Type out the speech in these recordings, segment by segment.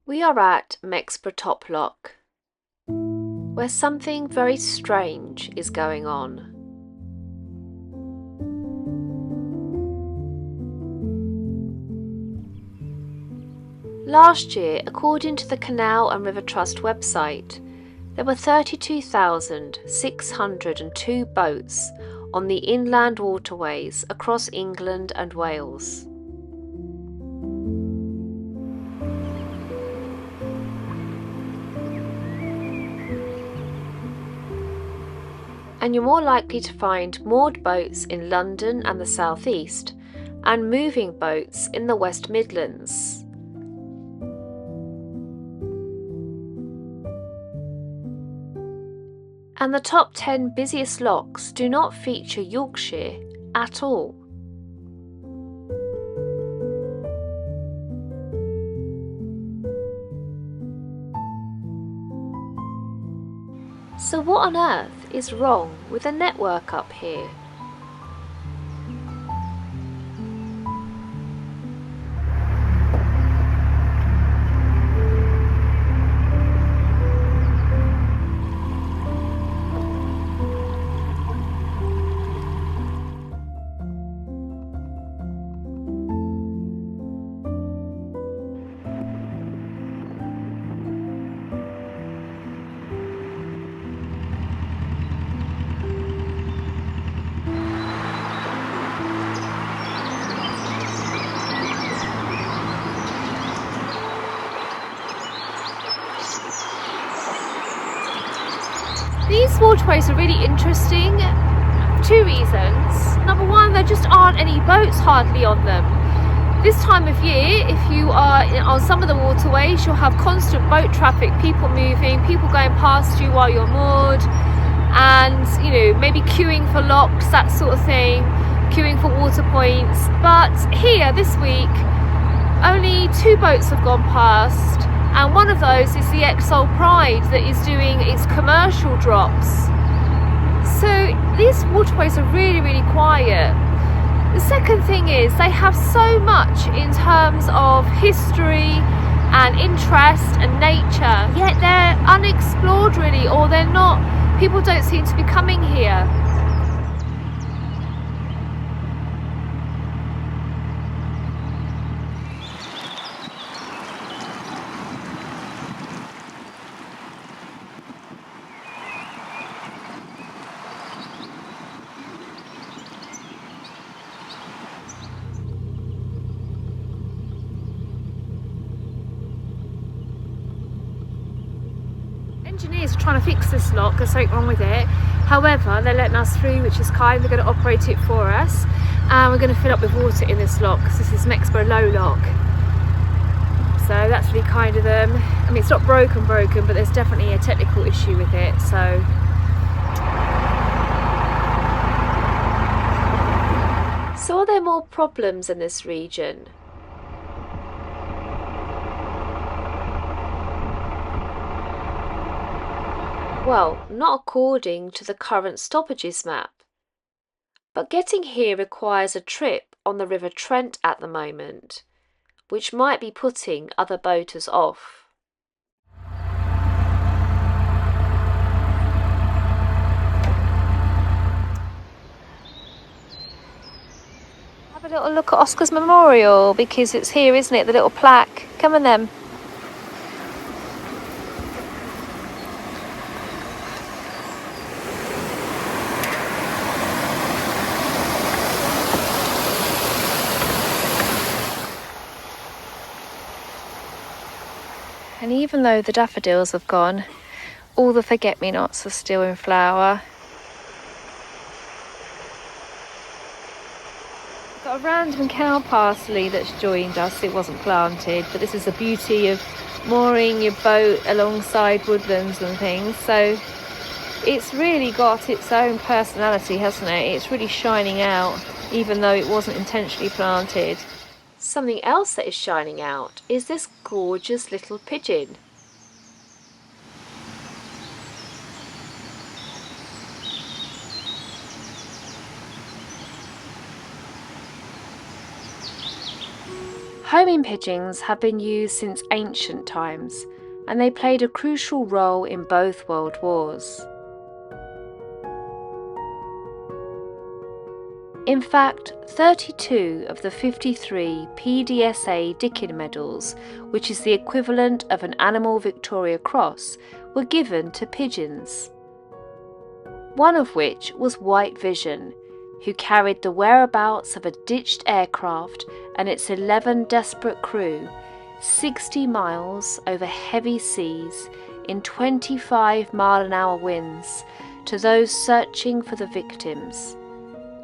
We are at Mexborough Top Lock, where something very strange is going on. Last year, according to the Canal and River Trust website, there were 32,602 boats on the inland waterways across England and Wales. And you're more likely to find moored boats in London and the South East, and moving boats in the West Midlands. And the top 10 busiest locks do not feature Yorkshire at all. So what on earth is wrong with the network up here? These waterways are really interesting for two reasons. Number one, there just aren't any boats hardly on them. This time of year, if you are on some of the waterways, you'll have constant boat traffic, people moving, people going past you while you're moored, and maybe queuing for locks, that sort of thing, queuing for water points. But here this week, only 2 boats have gone past. And one of those is the Exol Pride that is doing its commercial drops. So these waterways are really, really quiet. The second thing is they have so much in terms of history and interest and nature, yet they're unexplored really, or they're not, people don't seem to be coming here. Engineers are trying to fix this lock, there's something wrong with it. However, they're letting us through, which is kind. They're going to operate it for us, and we're going to fill up with water in this lock because this is Mexborough Low Lock. So that's really kind of them. I mean, it's not broken, but there's definitely a technical issue with it. So are there more problems in this region? Well, not according to the current stoppages map. But getting here requires a trip on the River Trent at the moment, which might be putting other boaters off. Have a little look at Oscar's Memorial, because it's here, isn't it? The little plaque. Come on then. And even though the daffodils have gone, all the forget-me-nots are still in flower. We've got a random cow parsley that's joined us. It wasn't planted, but this is the beauty of mooring your boat alongside woodlands and things. So it's really got its own personality, hasn't it? It's really shining out, even though it wasn't intentionally planted. Something else that is shining out is this gorgeous little pigeon. Homing pigeons have been used since ancient times, and they played a crucial role in both world wars. In fact, 32 of the 53 PDSA Dickin medals, which is the equivalent of an Animal Victoria Cross, were given to pigeons. One of which was White Vision, who carried the whereabouts of a ditched aircraft and its 11 desperate crew 60 miles over heavy seas in 25-mile-an-hour winds to those searching for the victims,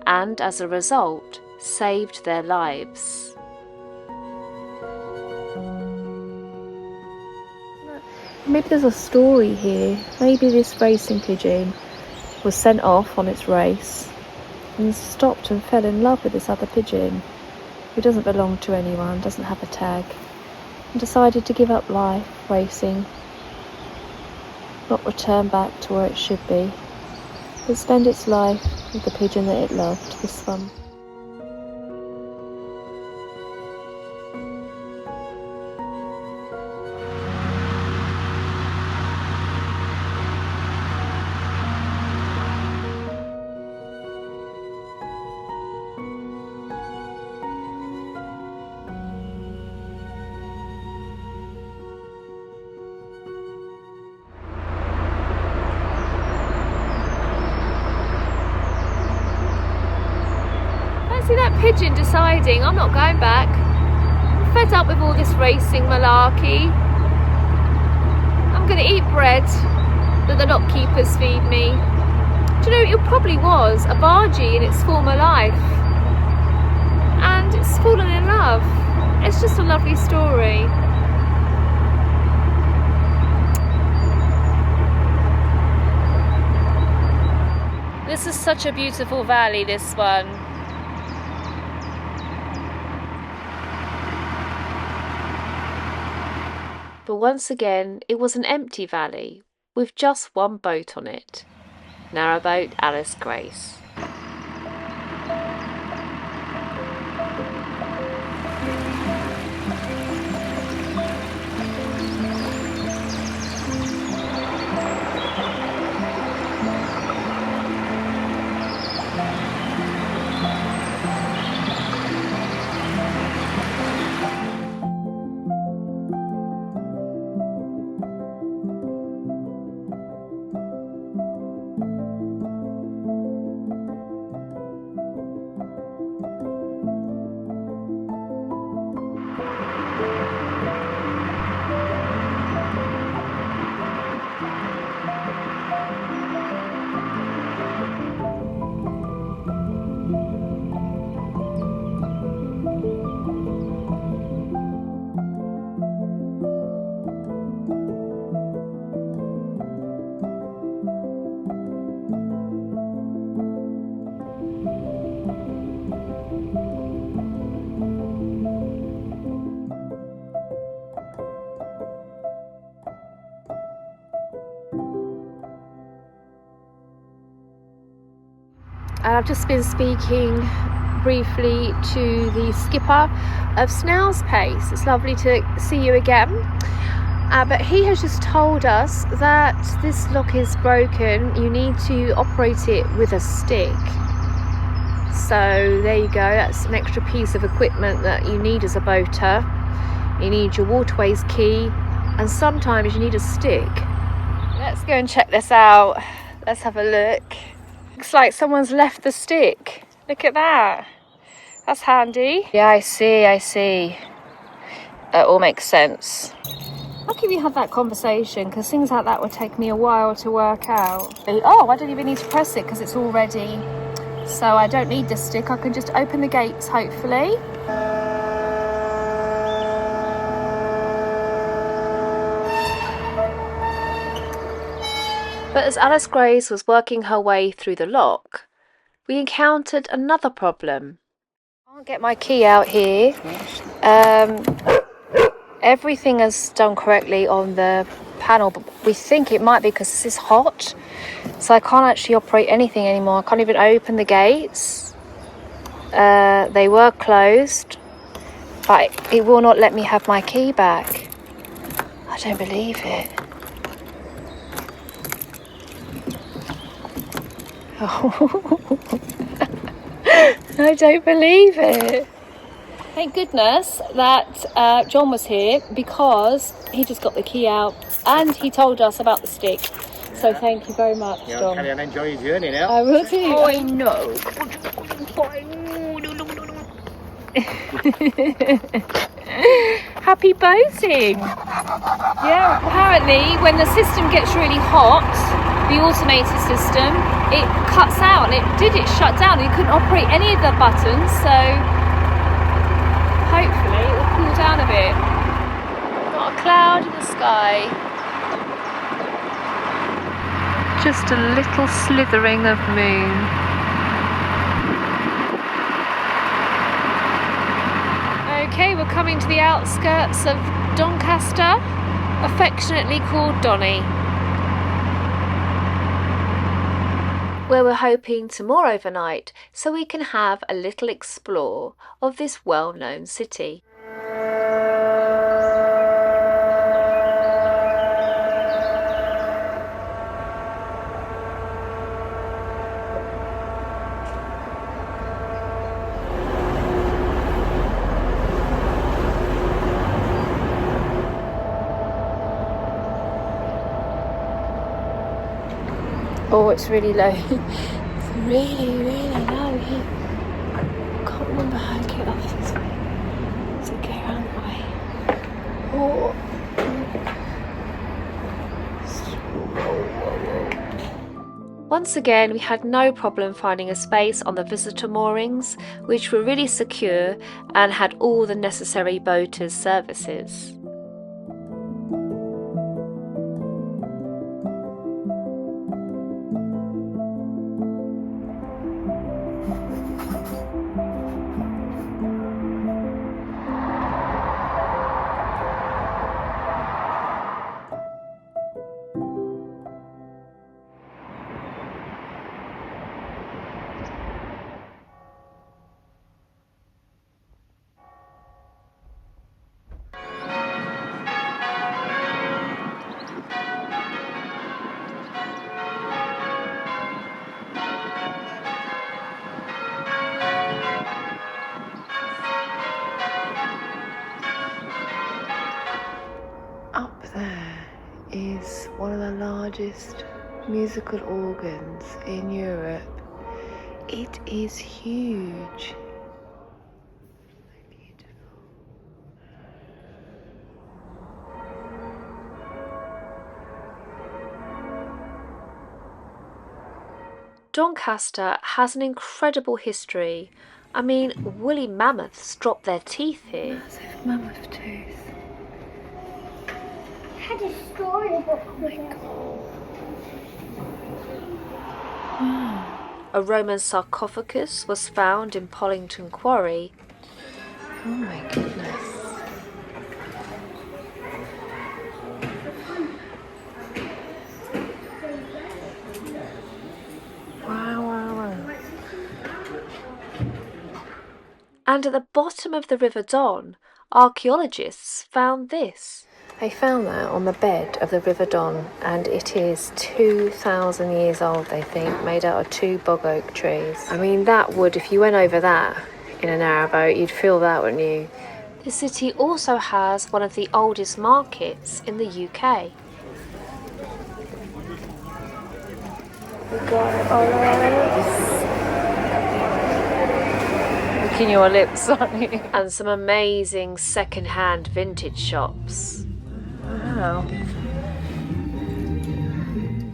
and as a result saved their lives. Maybe there's a story here. Maybe this racing pigeon was sent off on its race and stopped and fell in love with this other pigeon who doesn't belong to anyone, doesn't have a tag, and decided to give up life racing, not return back to where it should be, but spend its life with the pigeon that it loved, this one. See that pigeon deciding, I'm not going back. I'm fed up with all this racing malarkey. I'm going to eat bread that the lock keepers feed me. Do you know, it probably was a bargee in its former life. And it's fallen in love. It's just a lovely story. This is such a beautiful valley, this one. But once again, it was an empty valley, with just one boat on it. Narrowboat Alice Grace. And I've just been speaking briefly to the skipper of Snail's Pace. It's lovely to see you again. But he has just told us that this lock is broken. You need to operate it with a stick. So there you go. That's an extra piece of equipment that you need as a boater. You need your waterways key, and sometimes you need a stick. Let's go and check this out. Let's have a look. Looks like someone's left the stick. Look at that. That's handy. Yeah, I see. That all makes sense. How can you have that conversation? Because things like that would take me a while to work out. Oh, I don't even need to press it because it's all ready. So I don't need the stick. I can just open the gates, hopefully. But as Alice Grace was working her way through the lock, we encountered another problem. I can't get my key out here. Everything is done correctly on the panel, but we think it might be because this is hot. So I can't actually operate anything anymore. I can't even open the gates. They were closed. but it will not let me have my key back. I don't believe it. Oh. I don't believe it. Thank goodness that John was here, because he just got the key out and he told us about the stick. Yeah. So thank you very much, John. Carry on, enjoy your journey now. I will do. Oh, I know. Happy boating. Yeah, apparently when the system gets really hot, the automated system, it cuts out, and it shut down. You couldn't operate any of the buttons, so hopefully it will cool down a bit. Not a cloud in the sky. Just a little slithering of moon. Okay, we're coming to the outskirts of Doncaster, affectionately called Donny, where we're hoping to moor overnight so we can have a little explore of this well-known city. Oh, it's really low. It's really, really low here. I can't remember how to get off this way. So go around the way. Oh. Once again, we had no problem finding a space on the visitor moorings, which were really secure and had all the necessary boaters' services. Up there is one of the largest musical organs in Europe. It is huge. Beautiful. Doncaster has an incredible history. I mean, woolly mammoths drop their teeth here. Massive mammoth tooth. Had a storybook with it. A Roman sarcophagus was found in Pollington Quarry. Oh my goodness. Wow. And at the bottom of the River Don, archaeologists found this. They found that on the bed of the River Don, and it is 2,000 years old, they think, made out of 2 bog oak trees. I mean, that would, if you went over that in a narrowboat, you'd feel that, wouldn't you? The city also has one of the oldest markets in the UK. We got olives. Licking your lips, aren't you? And some amazing second-hand vintage shops. Wow.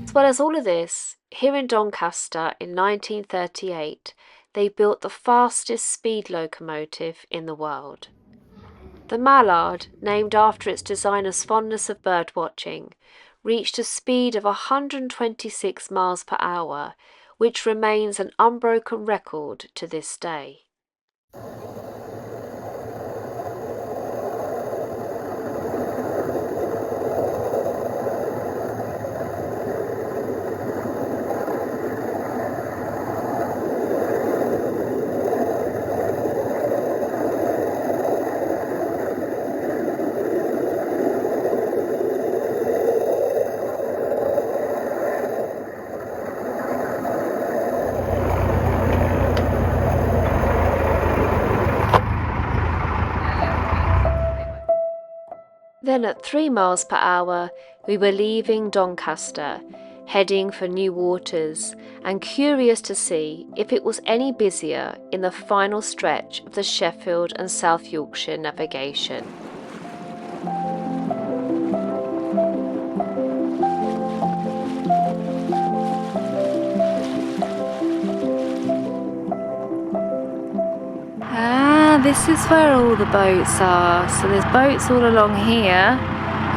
As well as all of this, here in Doncaster in 1938, they built the fastest speed locomotive in the world. The Mallard, named after its designer's fondness of bird watching, reached a speed of 126 miles per hour, which remains an unbroken record to this day. Then at 3 miles per hour, we were leaving Doncaster, heading for new waters, and curious to see if it was any busier in the final stretch of the Sheffield and South Yorkshire navigation. This is where all the boats are. So there's boats all along here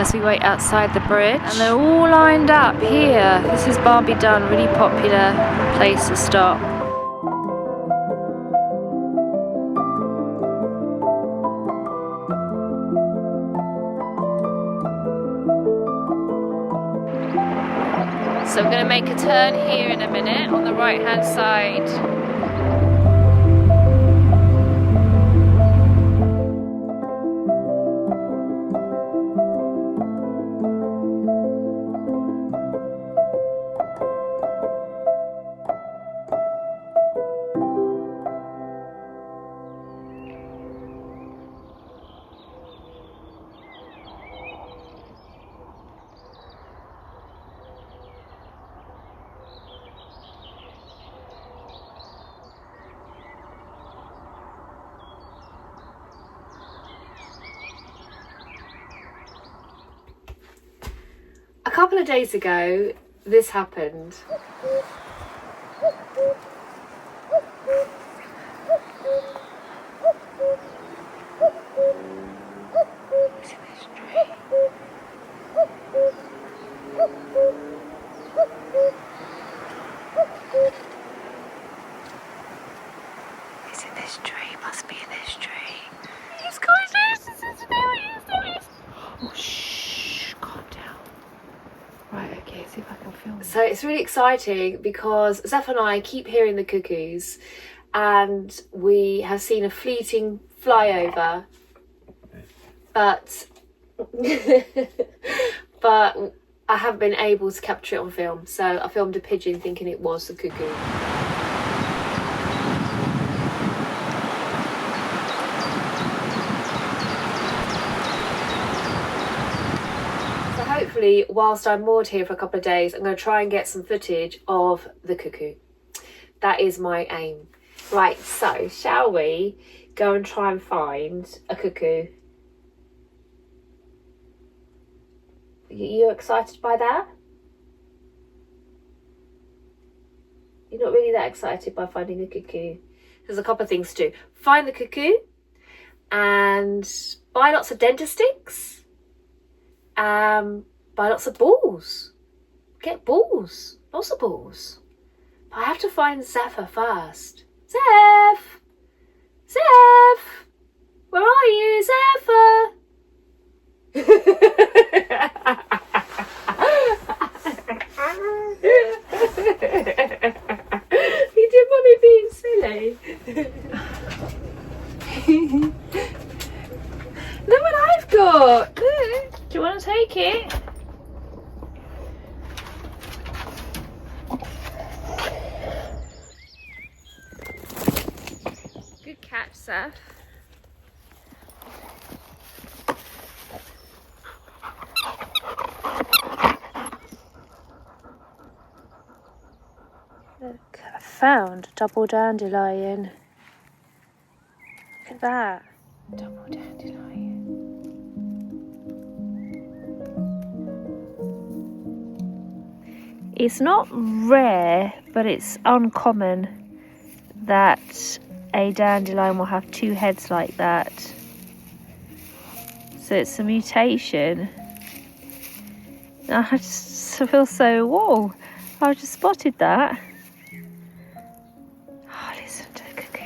as we wait outside the bridge, and they're all lined up here. This is Barbie Dun, really popular place to stop. So we're going to make a turn here in a minute on the right hand side. A couple of days ago, this happened. Is it this tree? Must be this tree. It's gorgeous. There it is. Oh, shh. Calm down. Right, okay, see if I can film. So it's really exciting because Zeph and I keep hearing the cuckoos, and we have seen a fleeting flyover, but but I haven't been able to capture it on film. So I filmed a pigeon thinking it was the cuckoo. Hopefully, whilst I'm moored here for a couple of days, I'm going to try and get some footage of the cuckoo. That is my aim. Right, so shall we go and try and find a cuckoo? You excited by that? You're not really that excited by finding a cuckoo. There's a couple of things to do. Find the cuckoo and buy lots of dentist sticks. Buy lots of balls. Get balls. Lots of balls. But I have to find Zephyr first. Zeph! Zeph! Where are you, Zephyr? You did mommy being silly. Look what I've got. Look. Do you want to take it? Good catch, Seth. Look, I found a double dandelion. Look at that. Double dandelion. It's not rare, but it's uncommon that a dandelion will have two heads like that. So it's a mutation. I just feel so, whoa, I just spotted that. Oh, listen to the cuckoo.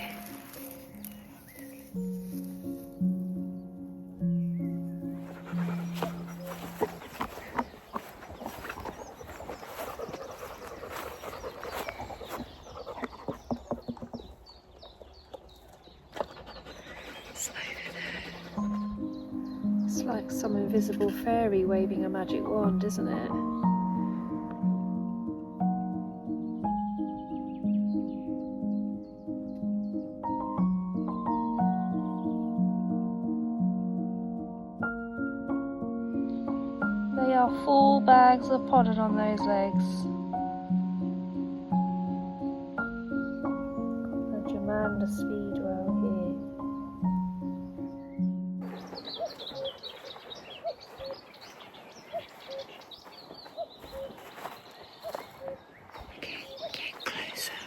It's like some invisible fairy waving a magic wand, isn't it? They are full bags of pollen on those legs. The Germander Speedwell here. Get closer.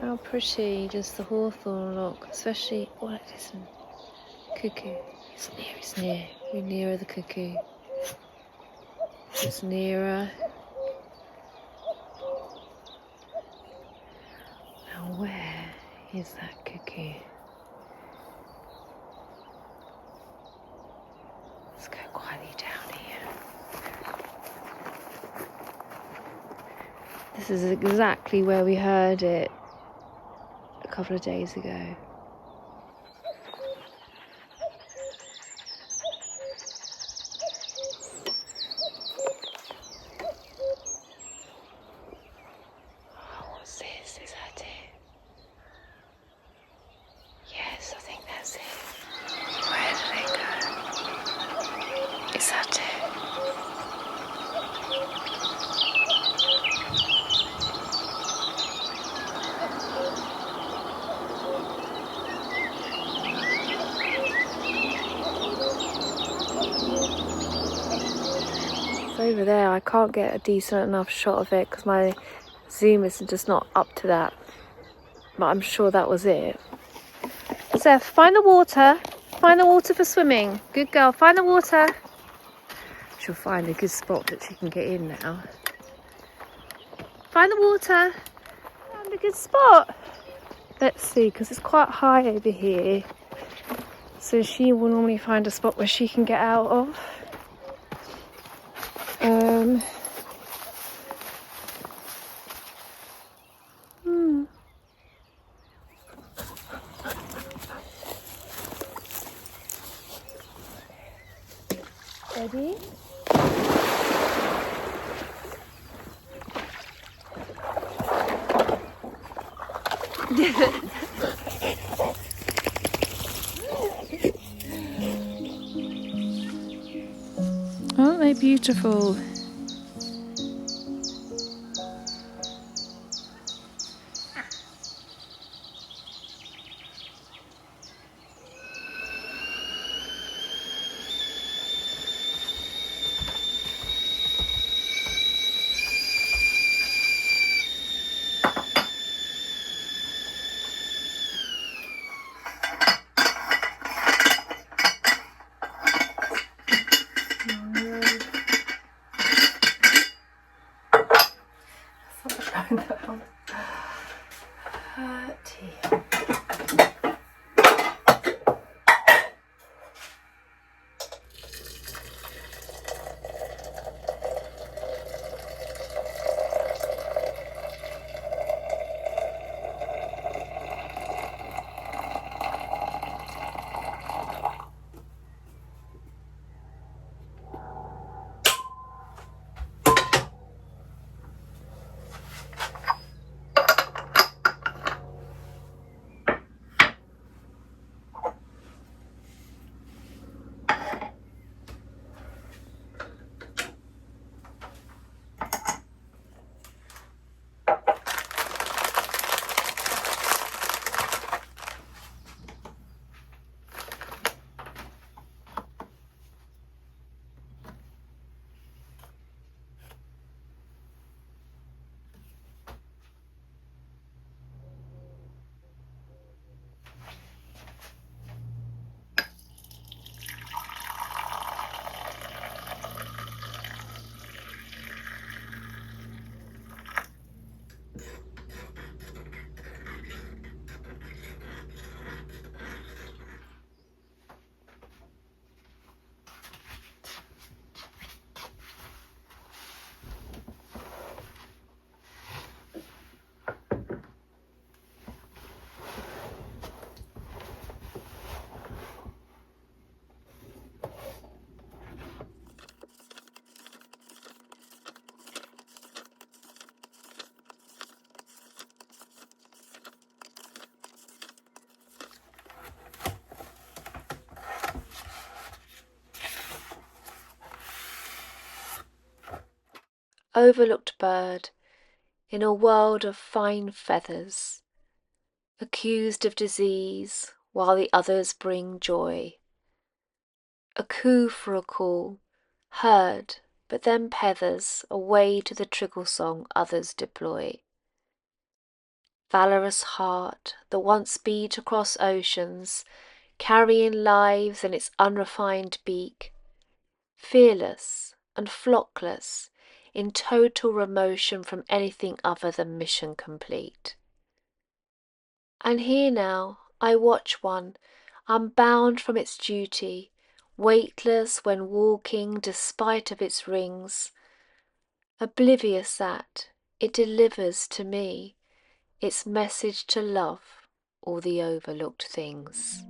How pretty does the hawthorn look, especially, oh listen, cuckoo, it's near, we're nearer the cuckoo, it's nearer. Now where is that cuckoo? Let's go quietly down here. This is exactly where we heard it a couple of days ago. Oh, what's this? Is that it? Yes, I think that's it. Where did they go? Is that it? Over there, I can't get a decent enough shot of it because my zoom is just not up to that, but I'm sure that was it. Seth, find the water for swimming. Good girl, find the water. She'll find a good spot that she can get in now. Find the water, find a good spot. Let's see, because it's quite high over here, so she will normally find a spot where she can get out of. Ready? Aren't they beautiful? overlooked bird in a world of fine feathers, accused of disease while the others bring joy. A coo for a call, heard, but then pethers away to the trickle song others deploy. Valorous heart that once beat across oceans, carrying lives in its unrefined beak, fearless and flockless, in total remotion from anything other than mission complete. And here now I watch one, unbound from its duty, weightless when walking despite of its rings, oblivious that it delivers to me its message to love all the overlooked things.